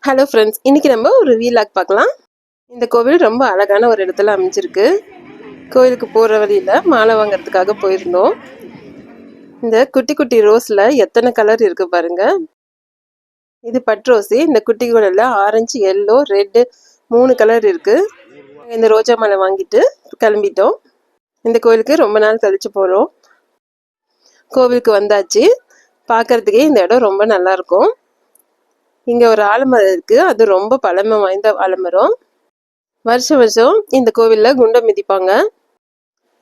Hello friends, இன்றைக்கி நம்ம ஒரு வீலாக் பார்க்கலாம். இந்த கோவில் ரொம்ப அழகான ஒரு இடத்துல அமைஞ்சிருக்கு. கோவிலுக்கு போகிற வழியில் மாலை வாங்கிறதுக்காக போயிருந்தோம். இந்த குட்டி குட்டி ரோஸில் எத்தனை கலர் இருக்குது பாருங்கள். இது பட் ரோஸு. இந்த குட்டி குடலில் ஆரஞ்சு, எல்லோ, ரெட்டு 3 கலர் இருக்குது. இந்த ரோஜா மாலை வாங்கிட்டு கிளம்பிட்டோம். இந்த கோவிலுக்கு ரொம்ப நாள் கழிச்சு போகிறோம். கோவிலுக்கு வந்தாச்சு. பார்க்குறதுக்கே இந்த இடம் ரொம்ப நல்லாயிருக்கும். இங்கே ஒரு ஆலமரம் இருக்குது. அது ரொம்ப பழமை வாய்ந்த ஆலமரம். வருஷம் வருஷம் இந்த கோவிலில் குண்டம் மிதிப்பாங்க.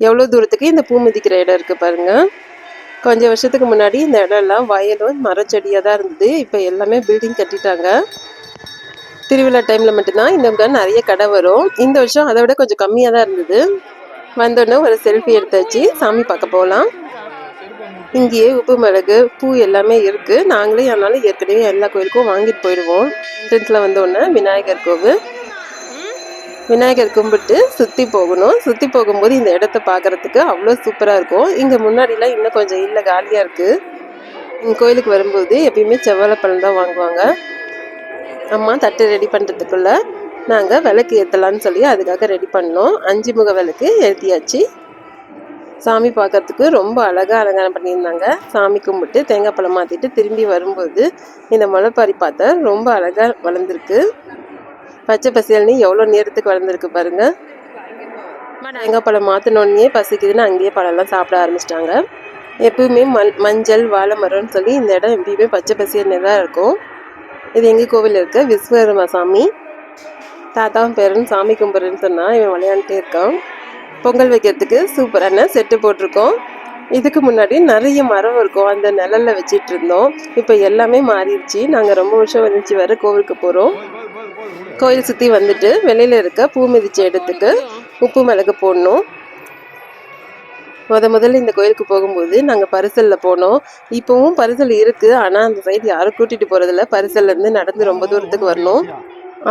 எவ்வளோ தூரத்துக்கு இந்த பூ மிதிக்கிற இடம் இருக்குது பாருங்கள். கொஞ்சம் வருஷத்துக்கு முன்னாடி இந்த இடம்லாம் வயலும் மரச்செடியாக தான் இருந்தது. இப்போ எல்லாமே பில்டிங் கட்டிட்டாங்க. திருவிழா டைமில் மட்டும்தான் இந்த நிறைய கடை வரும். இந்த வருஷம் அதை விட கொஞ்சம் கம்மியாக தான் இருந்தது. வந்தோடனே ஒரு செல்ஃபி எடுத்தாச்சு. சாமி பார்க்க போகலாம். இங்கேயே உப்பு மிளகு பூ எல்லாமே இருக்குது. நாங்களே அதனால ஏற்கனவே எல்லா கோயிலுக்கும் வாங்கிட்டு போயிடுவோம். என்ட்ரன்ஸில் வந்தோடனே விநாயகர் கோவில். விநாயகர் கும்பிட்டு சுற்றி போகணும். சுற்றி போகும்போது இந்த இடத்த பார்க்குறதுக்கு அவ்வளோ சூப்பராக இருக்கும். இங்கே முன்னாடிலாம் இன்னும் கொஞ்சம் இல்லை, காலியாக இருக்குது. இங்கே கோயிலுக்கு வரும்போது எப்பயுமே செவ்வாழைப்பழம் தான் வாங்குவாங்க. அம்மா தட்டு ரெடி பண்ணுறதுக்குள்ளே நாங்கள் விளக்கு ஏற்றலான்னு சொல்லி அதுக்காக ரெடி பண்ணோம். 5 முக விளக்கு ஏற்றியாச்சு. சாமி பார்க்கறதுக்கு ரொம்ப அழகாக அலங்காரம் பண்ணியிருந்தாங்க. சாமி கும்பிட்டு தேங்காய் பழம் மாற்றிட்டு திரும்பி வரும்போது இந்த முளைப்பாரி பார்த்தா ரொம்ப அழகாக வளர்ந்துருக்கு. பச்சை பசியல்னு எவ்வளோ நேரத்துக்கு வளர்ந்துருக்கு பாருங்கள். தேங்காய் பழம் மாற்றினோடனே பசிக்குதுன்னு அங்கேயே பழம்லாம் சாப்பிட ஆரம்பிச்சிட்டாங்க. எப்பவுமே மஞ்சள் வாழை மரம்னு சொல்லி இந்த இடம் எப்பயுமே பச்சை பசியல்னு தான் இருக்கும். இது எங்கள் கோவிலில் இருக்க விஸ்வகர்மா சாமி. தாத்தாவும் பேரன் சாமி கும்பிட்றேன்னு சொன்னால் இவன் விளையாண்டுட்டே இருக்கான். பொங்கல் வைக்கிறதுக்கு சூப்பரான செட்டு போட்டிருக்கோம். இதுக்கு முன்னாடி நிறைய மரம் இருக்கும், அந்த நிழலில் வச்சிட்டு இருந்தோம். இப்போ எல்லாமே மாறிடுச்சு. நாங்கள் ரொம்ப வருஷம் வந்துச்சு வர கோவிலுக்கு போகிறோம். கோயில் சுற்றி வந்துட்டு வெளியில் இருக்க பூ மிதிச்ச இடத்துக்கு உப்பு மிளகு போடணும். முதல்ல இந்த கோயிலுக்கு போகும்போது நாங்கள் பரிசலில் போனோம். இப்போவும் பரிசல் இருக்குது, ஆனால் அந்த சைடு யாரும் கூட்டிகிட்டு போகிறதில்ல. பரிசல்லேருந்து நடந்து ரொம்ப தூரத்துக்கு வரணும்.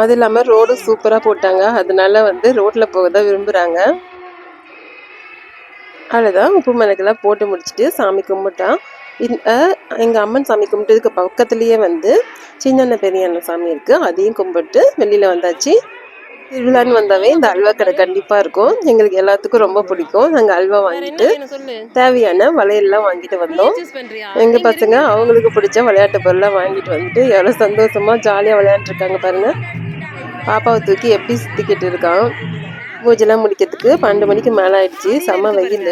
அது இல்லாமல் ரோடும் சூப்பராக போட்டாங்க. அதனால ரோட்டில் போக தான் விரும்புகிறாங்க. அவ்வளோதான். உப்பு மிளகுலாம் போட்டு முடிச்சுட்டு சாமி கும்பிட்டான். எங்கள் அம்மன் சாமி கும்பிட்டதுக்கு பக்கத்துலேயே சின்ன பெரிய சாமி இருக்குது. அதையும் கும்பிட்டு வெளியில் வந்தாச்சு. திருவிழான்னு வந்தாவே இந்த அல்வா கடை கண்டிப்பாக இருக்கும். எங்களுக்கு எல்லாத்துக்கும் ரொம்ப பிடிக்கும். நாங்கள் அல்வா வாங்கிட்டு தேவையான வளையல்லாம் வாங்கிட்டு வந்தோம். எங்கள் பசங்க அவங்களுக்கு பிடிச்ச விளையாட்டு பொருளாக வாங்கிட்டு வந்துட்டு எவ்வளோ சந்தோஷமாக ஜாலியாக விளையாண்டுருக்காங்க பாருங்கள். பாப்பாவை தூக்கி எப்படி சுற்றிக்கிட்டு இருக்கான். பூஜைலாம் முடிக்கிறதுக்கு 12 மணிக்கு மேலே ஆயிடுச்சு. செம்ம வெயில்.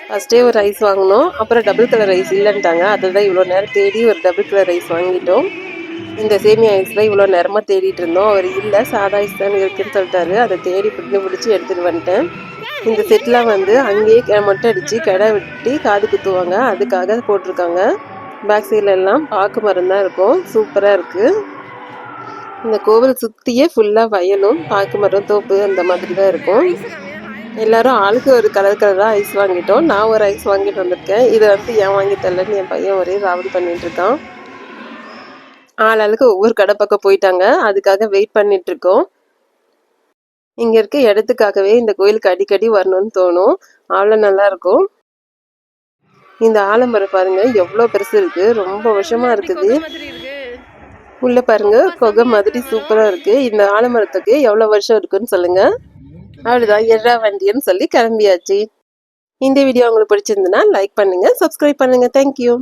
ஃபஸ்ட்டே ஒரு ரைஸ் வாங்கினோம். அப்புறம் டபுள் கலர் ரைஸ் இல்லைன்ட்டாங்க. அதில் தான் இவ்வளோ நேரம் தேடி ஒரு டபுள் கலர் ரைஸ் வாங்கிட்டோம். இந்த சேமியா ஐஸ் தான் இவ்வளோ நேரமாக தேடிட்டு இருந்தோம். அவர் இல்லை, சாதா ஐஸ் தான் இருக்குன்னு சொல்லிட்டாரு. அதை தேடி பிடிச்சி எடுத்துகிட்டு வந்துட்டேன். இந்த செட்லாம் அங்கேயே மொட்டை அடித்து கடை வெட்டி காது குத்துவாங்க, அதுக்காக போட்டிருக்காங்க. பேக் சைடில் எல்லாம் பாக்கு மரம் தான் இருக்கும். சூப்பராக இருக்குது. இந்த கோவில் சுற்றியே ஃபுல்லாக வயலும் பாக்கு மரம் தோப்பு அந்த மாதிரி தான் இருக்கும். எல்லாரும் ஆளுக்கு ஒரு கலராக ஐஸ் வாங்கிட்டோம். நான் ஒரு ஐஸ் வாங்கிட்டு வந்திருக்கேன். இதை ஏன் வாங்கி தரலன்னு என் பையன் ஒரே ராவடி பண்ணிட்டு இருக்கான். ஆளுக்கு ஒவ்வொரு கடை பக்கம் போயிட்டாங்க. அதுக்காக வெயிட் பண்ணிட்டு இருக்கோம். இங்கே இருக்க இடத்துக்காகவே இந்த கோயிலுக்கு அடிக்கடி வரணும்னு தோணும். அவ்வளோ நல்லா இருக்கும். இந்த ஆலமரம் பாருங்க எவ்வளோ பெருசு இருக்கு. ரொம்ப வருஷமா இருக்குது. உள்ள பாருங்க கொகை மாதிரி சூப்பரா இருக்கு. இந்த ஆலமரத்துக்கு எவ்வளவு வருஷம் இருக்குன்னு சொல்லுங்க. அவ்வளவுதான், எறா வண்டின்னு சொல்லி கிளம்பியாச்சு. இந்த வீடியோ உங்களுக்கு பிடிச்சிருந்ததுன்னா லைக் பண்ணுங்க, சப்ஸ்கிரைப் பண்ணுங்க. தேங்க்யூ.